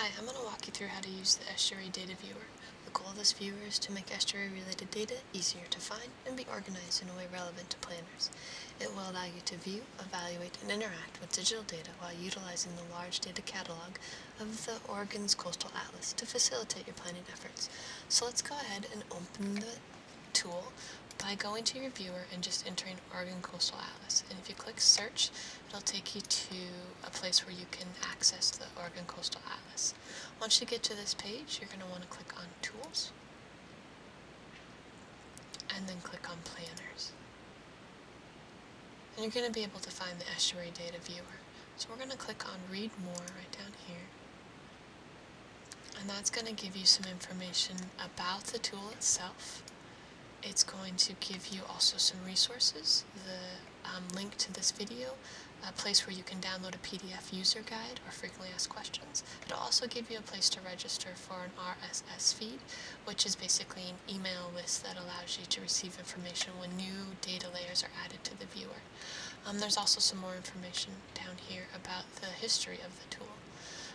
Hi, I'm going to walk you through how to use the Estuary Data Viewer. The goal of this viewer is to make estuary-related data easier to find and be organized in a way relevant to planners. It will allow you to view, evaluate, and interact with digital data while utilizing the large data catalog of the Oregon's Coastal Atlas to facilitate your planning efforts. So let's go ahead and open the tool by going to your viewer and just entering Oregon Coastal Atlas. And if you click search, it'll take you to a place where you can access the Oregon Coastal Atlas. Once you get to this page, you're going to want to click on Tools and then click on Planners. And you're going to be able to find the Estuary Data Viewer. So we're going to click on Read More right down here. And that's going to give you some information about the tool itself. It's going to give you also some resources, the link to this video, a place where you can download a PDF user guide or frequently asked questions. It'll also give you a place to register for an RSS feed, which is basically an email list that allows you to receive information when new data layers are added to the viewer. There's also some more information down here about the history of the tool.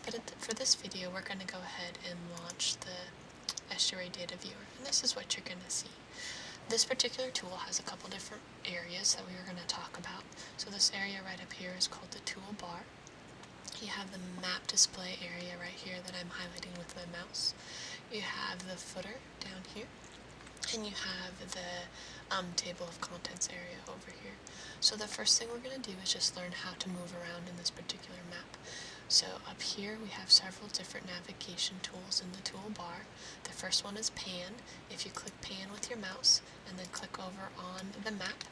But for this video, we're going to go ahead and launch the Estuary Data Viewer, and this is what you're going to see. This particular tool has a couple different areas that we are going to talk about. So this area right up here is called the toolbar. You have the map display area right here that I'm highlighting with my mouse. You have the footer down here, and you have the table of contents area over here. So the first thing we're going to do is just learn how to move around in this particular map. So up here we have several different navigation tools in the toolbar. The first one is Pan. If you click Pan with your mouse and then click over on the map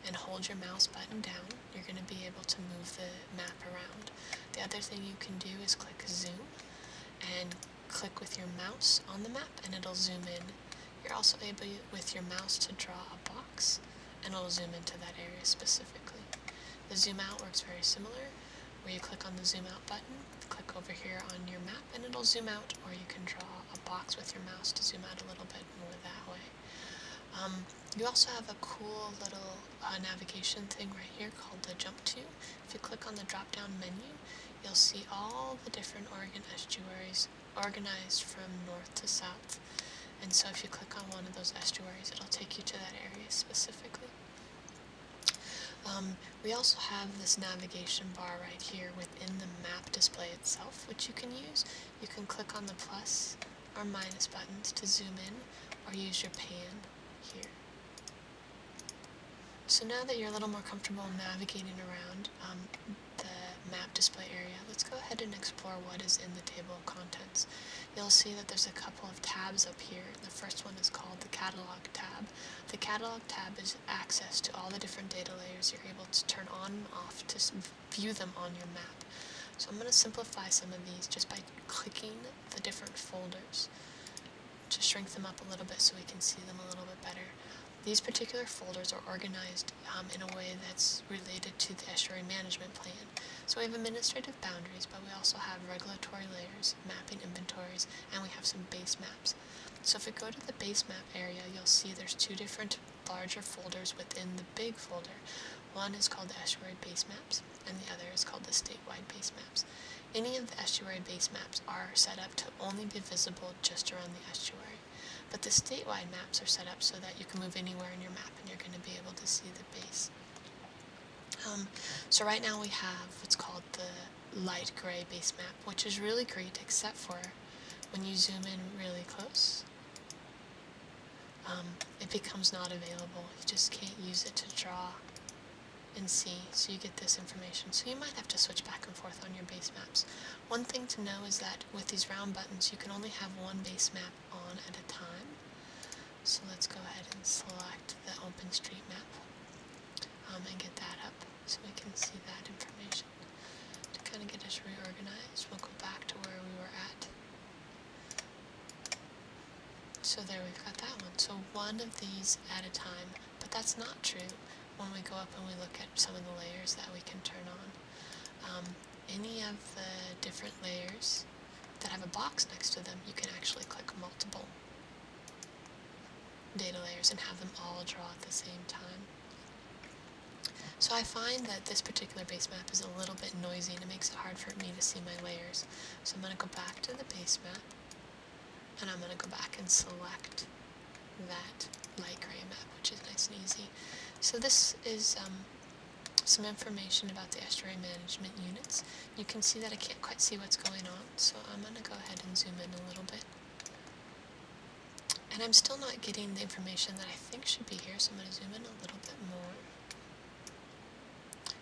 and hold your mouse button down, you're going to be able to move the map around. The other thing you can do is click Zoom and click with your mouse on the map and it'll zoom in. You're also able with your mouse to draw a box and it'll zoom into that area specifically. The zoom out works very similar, where you click on the zoom out button, click over here on your map and it'll zoom out, or you can draw a box with your mouse to zoom out a little bit more that way. You also have a cool little navigation thing right here called the Jump To. If you click on the drop down menu, you'll see all the different Oregon estuaries organized from north to south. And so if you click on one of those estuaries, it'll take you to that area specifically. We also have this navigation bar right here within the map display itself, which you can use. You can click on the plus or minus buttons to zoom in, or use your pan here. So now that you're a little more comfortable navigating around the map display area, let's go ahead and explore what is in the table of contents. You'll see that there's a couple of tabs up here. The first one is called the Catalog tab. The Catalog tab is access to all the different data layers you're able to turn on and off to view them on your map. So I'm going to simplify some of these just by clicking the different folders to shrink them up a little bit so we can see them a little bit better. These particular folders are organized in a way that's related to the estuary management plan. So we have administrative boundaries, but we also have regulatory layers, mapping inventories, and we have some base maps. So if we go to the base map area, you'll see there's two different larger folders within the big folder. One is called the Estuary Base Maps, and the other is called the Statewide Base Maps. Any of the estuary base maps are set up to only be visible just around the estuary. But the statewide maps are set up so that you can move anywhere in your map and you're going to be able to see the base. So right now we have what's called the light gray base map, which is really great except for when you zoom in really close. It becomes not available. You just can't use it to draw and see, so you get this information. So you might have to switch back and forth on your base maps. One thing to know is that with these round buttons, you can only have one base map on at a time. So let's go ahead and select the OpenStreetMap and get that up so we can see that information. To kind of get us reorganized, we'll go back to where we were at. So there we've got that one. So one of these at a time, but that's not true when we go up and we look at some of the layers that we can turn on. Any of the different layers that have a box next to them, you can actually click multiple data layers and have them all draw at the same time. So I find that this particular base map is a little bit noisy and it makes it hard for me to see my layers. So I'm going to go back to the base map and I'm going to go back and select that light gray map, which is nice and easy. So this is some information about the estuary management units. You can see that I can't quite see what's going on, so I'm going to go ahead and zoom in a little bit. And I'm still not getting the information that I think should be here, so I'm going to zoom in a little bit more.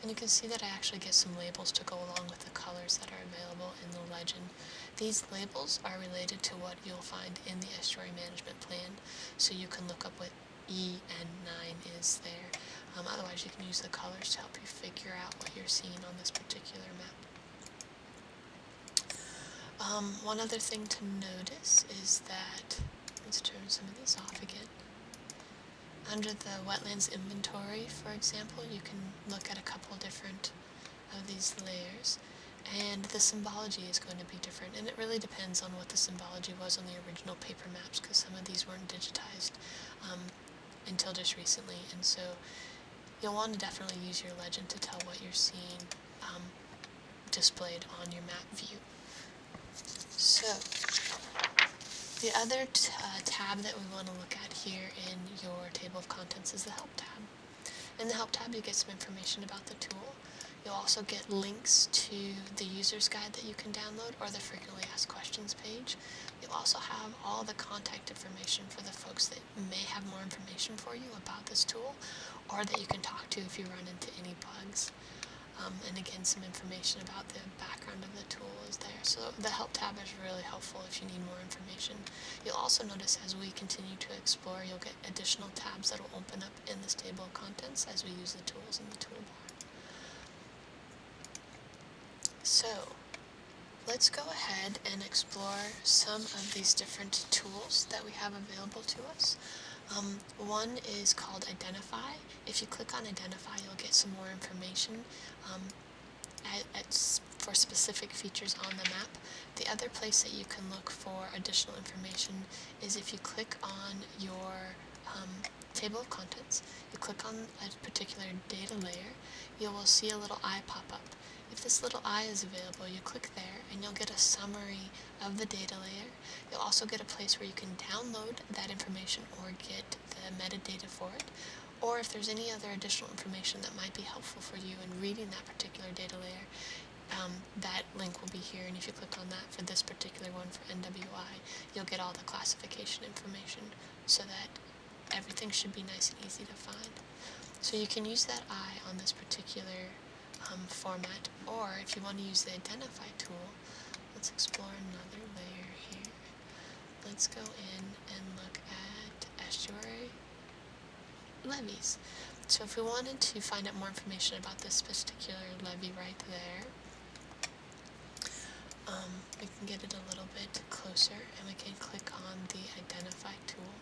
And you can see that I actually get some labels to go along with the colors that are available in the legend. These labels are related to what you'll find in the estuary management plan, so you can look up what EN9 is there. Otherwise you can use the colors to help you figure out what you're seeing on this particular map. One other thing to notice is that, let's turn some of these off again. Under the wetlands inventory, for example, you can look at a couple different of these layers, and the symbology is going to be different, and it really depends on what the symbology was on the original paper maps, because some of these weren't digitized until just recently, and so you'll want to definitely use your legend to tell what you're seeing displayed on your map view. So, the other tab that we want to look at here in your table of contents is the Help tab. In the Help tab, you get some information about the tool. You'll also get links to the user's guide that you can download or the frequently asked questions page. You'll also have all the contact information for the folks that may have more information for you about this tool or that you can talk to if you run into any bugs. And again, some information about the background of the tool is there. So the Help tab is really helpful if you need more information. You'll also notice as we continue to explore, you'll get additional tabs that will open up in this table of contents as we use the tools in the toolbar. So let's go ahead and explore some of these different tools that we have available to us. One is called Identify. If you click on Identify, you'll get some more information for specific features on the map. The other place that you can look for additional information is if you click on your table of contents, you click on a particular data layer, you will see a little eye pop up. If this little eye is available, you click there and you'll get a summary of the data layer. You'll also get a place where you can download that information or get the metadata for it. Or if there's any other additional information that might be helpful for you in reading that particular data layer, that link will be here, and if you click on that for this particular one for NWI, you'll get all the classification information so that everything should be nice and easy to find. So you can use that eye on this particular format, or if you want to use the Identify tool, let's explore another layer here. Let's go in and look at estuary levees. So if we wanted to find out more information about this particular levee right there, we can get it a little bit closer and we can click on the Identify tool.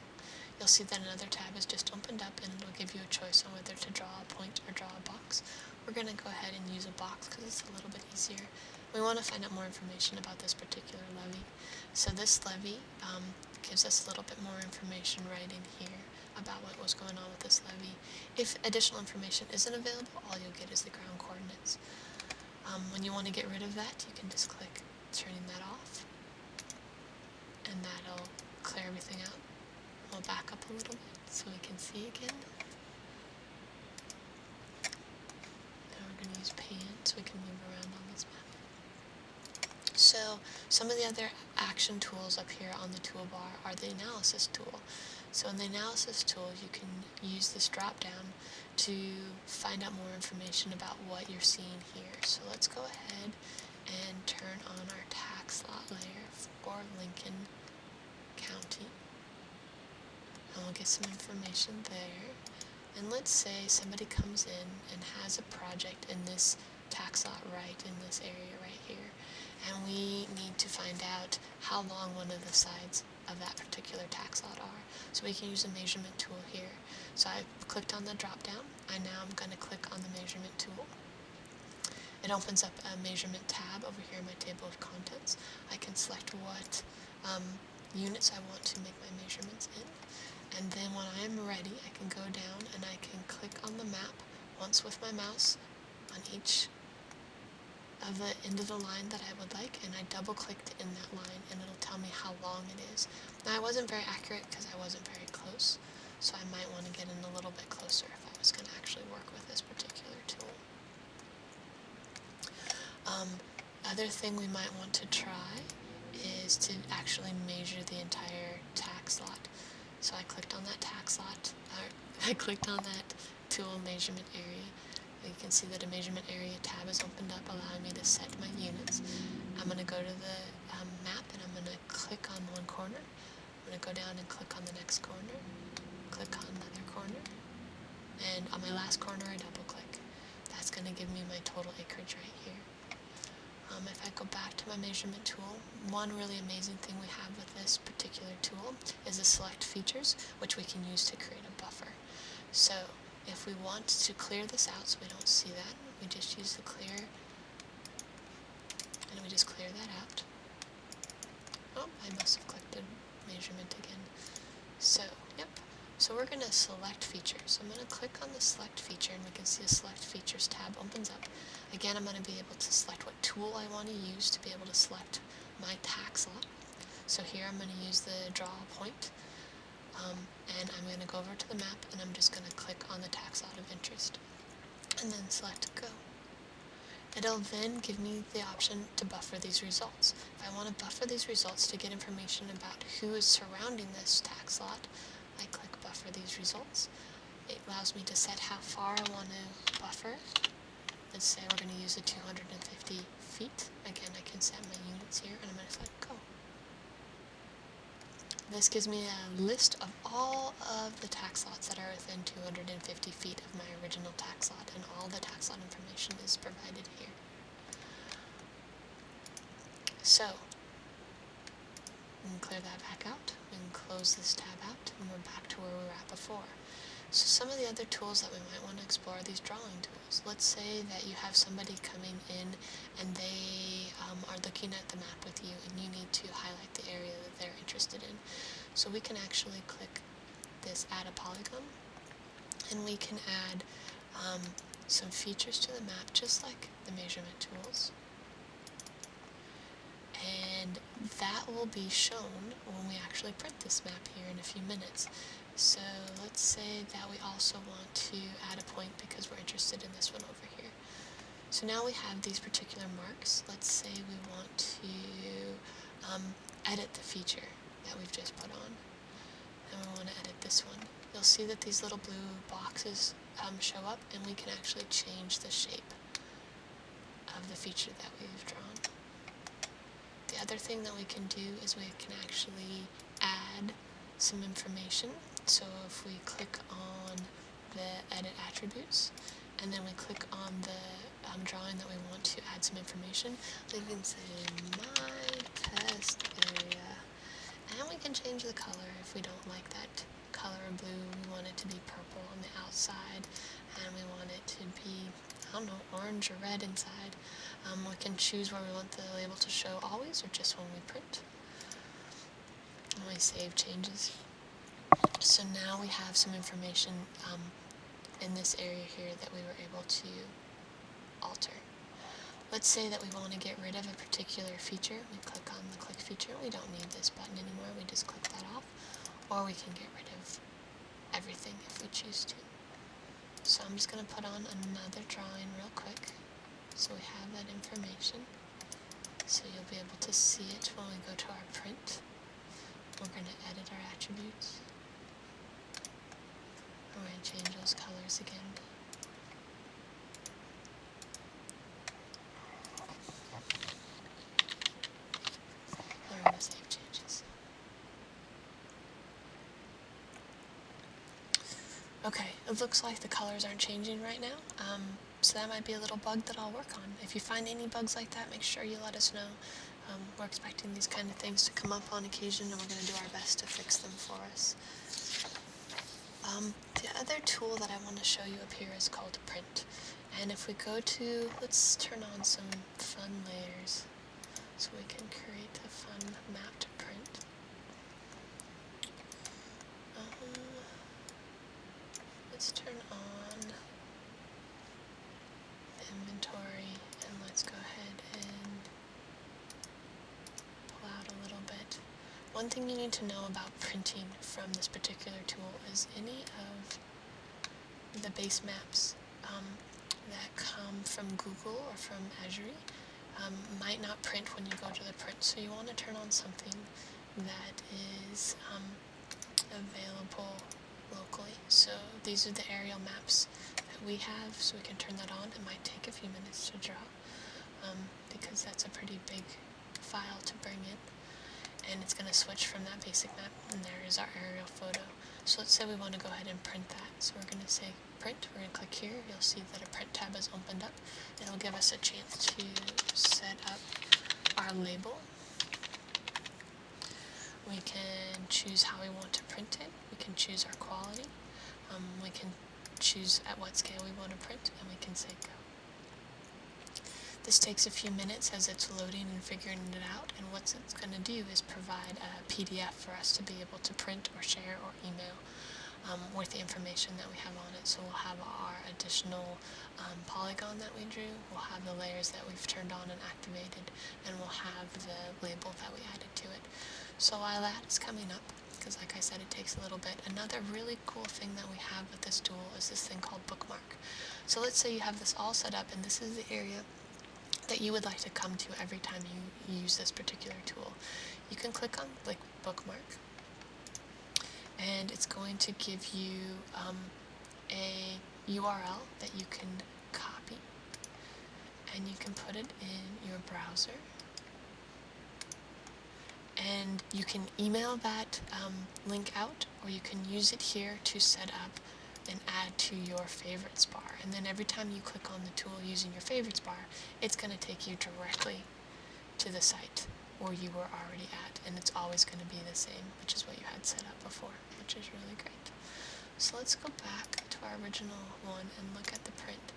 You'll see that another tab is just opened up and it'll give you a choice on whether to draw a point or draw a box. We're going to go ahead and use a box because it's a little bit easier. We want to find out more information about this particular levee. So this levee gives us a little bit more information right in here about what was going on with this levee. If additional information isn't available, all you'll get is the ground coordinates. When you want to get rid of that, you can just click turning that off, and that'll clear everything out. We'll back up a little bit so we can see again. Now we're going to use pan so we can move around on this map. So some of the other action tools up here on the toolbar are the analysis tool. So in the analysis tool, you can use this drop down to find out more information about what you're seeing here. So let's go ahead and turn on our tax lot layer for Lincoln County. And we'll get some information there. And let's say somebody comes in and has a project in this tax lot right in this area right here. And we need to find out how long one of the sides of that particular tax lot are. So we can use the measurement tool here. So I clicked on the drop down, and now I'm going to click on the measurement tool. It opens up a measurement tab over here in my table of contents. I can select what units I want to make my measurements in. And then when I am ready, I can go down and I can click on the map once with my mouse on each of the end of the line that I would like, and I double clicked in that line and it'll tell me how long it is. Now I wasn't very accurate because I wasn't very close, so I might want to get in a little bit closer if I was going to actually work with this particular tool. Other thing we might want to try is to actually measure the entire tag slot. So I clicked on that tag slot, I clicked on that tool measurement area. You can see that a measurement area tab is opened up, allowing me to set my units. I'm going to go to the map and I'm going to click on one corner. I'm going to go down and click on the next corner, click on another corner, and on my last corner I double click. That's going to give me my total acreage right here. If I go back to my measurement tool, one really amazing thing we have with this particular tool is the select features, which we can use to create a buffer. So if we want to clear this out so we don't see that, we just use the clear, and we just clear that out. Oh, I must have clicked a measurement again. So, yep. So we're going to select features. So I'm going to click on the select feature, and we can see a select features tab opens up. Again, I'm going to be able to select what tool I want to use to be able to select my tag slot. So here I'm going to use the draw point, and I'm going to go over to the map, and I'm just going to click on the tag slot of interest, and then select go. It'll then give me the option to buffer these results. If I want to buffer these results to get information about who is surrounding this tag slot, I click buffer these results. It allows me to set how far I want to buffer. Let's say we're going to use the 250 feet. Again, I can set my units here, and I'm going to select go. This gives me a list of all of the tag slots that are within 250 feet of my original tag slot, and all the tag slot information is provided here. So, we can clear that back out, we can close this tab out, and we're back to where we were at before. So some of the other tools that we might want to explore are these drawing tools. Let's say that you have somebody coming in and they are looking at the map with you, and you need to highlight the area that they're interested in. So we can actually click this add a polygon, and we can add some features to the map just like the measurement tools. And that will be shown when we actually print this map here in a few minutes. So let's say that we also want to add a point because we're interested in this one over here. So now we have these particular marks. Let's say we want to edit the feature that we've just put on, and we want to edit this one. You'll see that these little blue boxes show up, and we can actually change the shape of the feature that we've drawn. The other thing that we can do is we can actually add some information. So if we click on the edit attributes, and then we click on the drawing that we want to add some information, we can say my test area, and we can change the color if we don't like that color of blue. We want it to be purple on the outside, and we want it to be, I don't know, orange or red inside. We can choose where we want the label to show always, or just when we print. And we save changes. So now we have some information in this area here that we were able to alter. Let's say that we want to get rid of a particular feature. We click on the click feature. We don't need this button anymore. We just click that off. Or we can get rid of everything if we choose to. So I'm just going to put on another drawing real quick so we have that information. So you'll be able to see it when we go to our print. We're going to edit our attributes. We're going to change those colors again. We're going to save changes. Okay, it looks like the colors aren't changing right now, so that might be a little bug that I'll work on. If you find any bugs like that, make sure you let us know. We're expecting these kind of things to come up on occasion, and we're going to do our best to fix them for us. The other tool that I want to show you up here is called print. And if we go to, let's turn on some fun layers so we can create a fun map to print. Let's turn on one thing you need to know about printing from this particular tool is any of the base maps that come from Google or from Estuary might not print when you go to the print, so you want to turn on something that is available locally. So these are the aerial maps that we have, so we can turn that on. It might take a few minutes to draw because that's a pretty big file to bring in, and it's going to switch from that basic map, and there is our aerial photo. So let's say we want to go ahead and print that. So we're going to say print, we're going to click here, you'll see that a print tab is opened up. It'll give us a chance to set up our label. We can choose how we want to print it, we can choose our quality, we can choose at what scale we want to print, and we can say go. This takes a few minutes as it's loading and figuring it out, and what it's going to do is provide a PDF for us to be able to print or share or email with the information that we have on it. So we'll have our additional polygon that we drew, we'll have the layers that we've turned on and activated, and we'll have the label that we added to it. So while that is coming up, because like I said, it takes a little bit, another really cool thing that we have with this tool is this thing called bookmark. So let's say you have this all set up, and this is the area that you would like to come to every time you use this particular tool. You can click on bookmark, and it's going to give you a URL that you can copy, and you can put it in your browser, and you can email that link out, or you can use it here to set up and add to your favorites bar. And then every time you click on the tool using your favorites bar, it's going to take you directly to the site where you were already at, and it's always going to be the same, which is what you had set up before, which is really great. So let's go back to our original one and look at the print.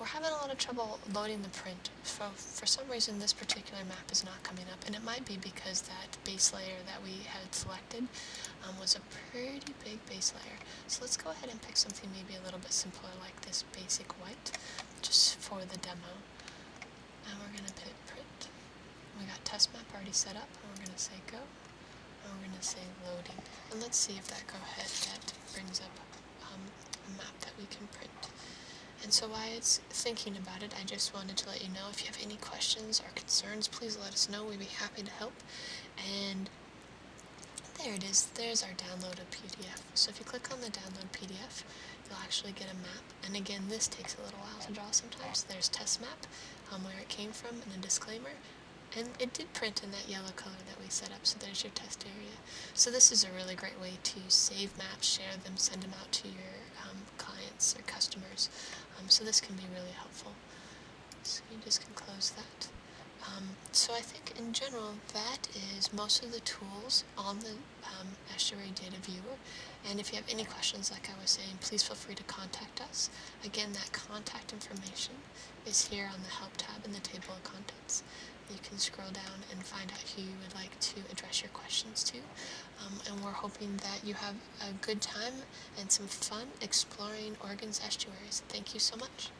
We're having a lot of trouble loading the print. For some reason, this particular map is not coming up, and it might be because that base layer that we had selected was a pretty big base layer. So let's go ahead and pick something maybe a little bit simpler, like this basic white, just for the demo. And we're going to hit print. We got test map already set up, and we're going to say go, and we're going to say loading. And let's see if that brings up a map that we can print. And so while it's thinking about it, I just wanted to let you know, if you have any questions or concerns, please let us know. We'd be happy to help. And there it is. There's our downloaded PDF. So if you click on the download PDF, you'll actually get a map. And again, this takes a little while to draw sometimes. There's test map, where it came from, and a disclaimer. And it did print in that yellow color that we set up, so there's your test area. So this is a really great way to save maps, share them, send them out to your clients or customers. So this can be really helpful. So you just can close that. So I think in general that is most of the tools on the Estuary Data Viewer. And if you have any questions, like I was saying, please feel free to contact us. Again, that contact information is here on the Help tab in the table of contents. You can scroll down and find out who you would like to address your questions to. And we're hoping that you have a good time and some fun exploring Oregon's estuaries. Thank you so much.